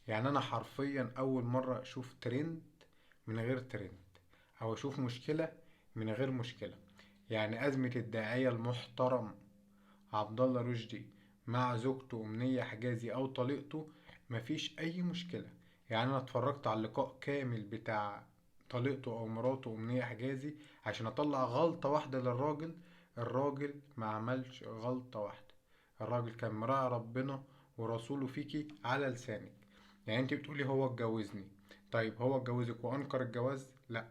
يعني انا حرفيا اول مرة اشوف ترند من غير ترند، او اشوف مشكلة من غير مشكلة. يعني ازمة الداعية المحترم عبد الله رشدي مع زوجته أمنية حجازي أو طليقته، مفيش أي مشكلة. يعني أنا اتفرجت على اللقاء كامل بتاع طليقته أو مراته أمنية حجازي عشان أطلع غلطة واحدة للراجل. الراجل ما عملش غلطة واحدة. الراجل كان مراعي ربنا ورسوله فيكي على لسانك. يعني انت بتقولي هو اتجوزني، طيب هو اتجوزك وأنكر الجواز؟ لا.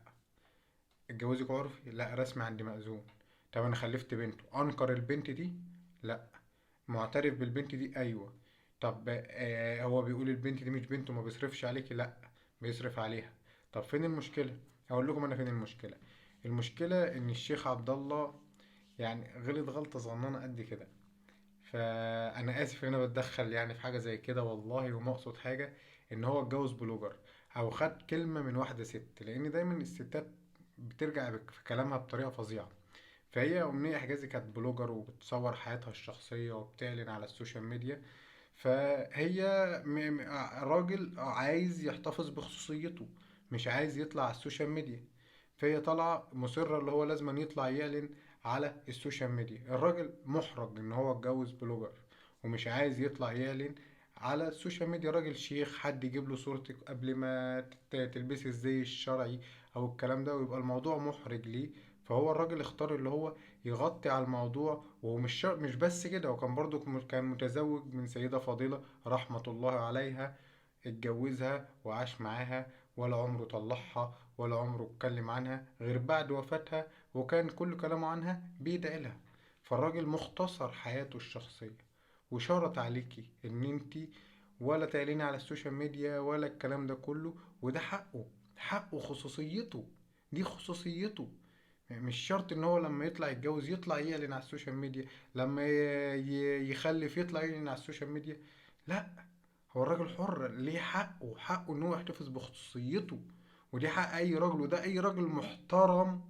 اتجوزك عرفي؟ لا، رسمي عندي مأذون. طب انا خلفت بنته، انكر البنت دي؟ لا. معترف بالبنت دي؟ ايوه. طب هو بيقول البنت دي مش بنته، ما بيصرفش عليكي؟ لا، بيصرف عليها. طب فين المشكله؟ اقول لكم انا فين المشكله. المشكله ان الشيخ عبد الله يعني غلط غلطه صغننه قد كده. فانا اسف ان انا بتدخل يعني في حاجه زي كده والله، وما اقصد حاجه. ان هو اتجوز بلوجر او خد كلمه من واحده ست، لان دايما الستات بترجع في كلامها بطريقه فظيعه. فهي أمنية حجازي كانت بلوجر وبتصور حياتها الشخصية وبتعلن على السوشيال ميديا. فهي راجل عايز يحتفظ بخصوصيته، مش عايز يطلع على السوشيال ميديا. فهي طالعة مصرة اللي هو لازم يطلع يعلن على السوشيال ميديا. الراجل محرج ان هو اتجوز بلوجر ومش عايز يطلع يعلن على السوشيال ميديا. راجل شيخ، حد يجيب له صورتك قبل ما تلبسي الزي الشرعي او الكلام ده، ويبقى الموضوع محرج ليه. فهو الراجل اختار اللي هو يغطي على الموضوع. ومش مش بس كده، وكان برضو كان متزوج من سيدة فاضلة رحمة الله عليها. اتجوزها وعاش معاها، ولا عمره طلعها ولا عمره اتكلم عنها غير بعد وفاتها، وكان كل كلامه عنها بيدعي لها. فالراجل مختصر حياته الشخصية وشرط عليكي ان انتي ولا تعلني على السوشيال ميديا ولا الكلام ده كله. وده حقه، حقه، خصوصيته، دي خصوصيته. مش شرط ان هو لما يطلع يتجوز يطلع يعلن على السوشيال ميديا، لما يخلف يطلع يعلن على السوشيال ميديا. لا، هو الراجل حر، ليه حقه، حقه ان هو يحتفظ بخصوصيته. ودي حق اي راجل، وده اي راجل محترم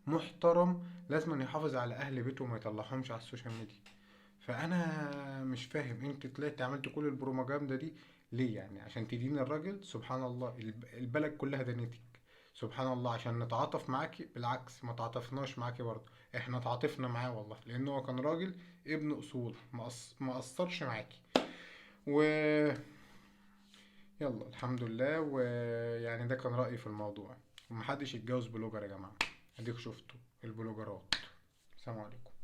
محترم لازم يحافظ على اهل بيته وما يطلعهمش على السوشيال ميديا. فانا مش فاهم انت طلعت عملت كل البروماجندا دي ليه؟ يعني عشان تدين الراجل؟ سبحان الله، البلد كلها دنيتك. سبحان الله، عشان نتعاطف معاكي؟ بالعكس، ما تعاطفناش معاكي برضه، احنا تعاطفنا معاه والله، لانه هو كان راجل ابن اصول، ما قصرش معاكي. و يلا الحمد لله. ويعني ده كان رأيي في الموضوع. ومحدش يتجوز بلوجر يا جماعة، اديك شفتوا البلوجرات. السلام عليكم.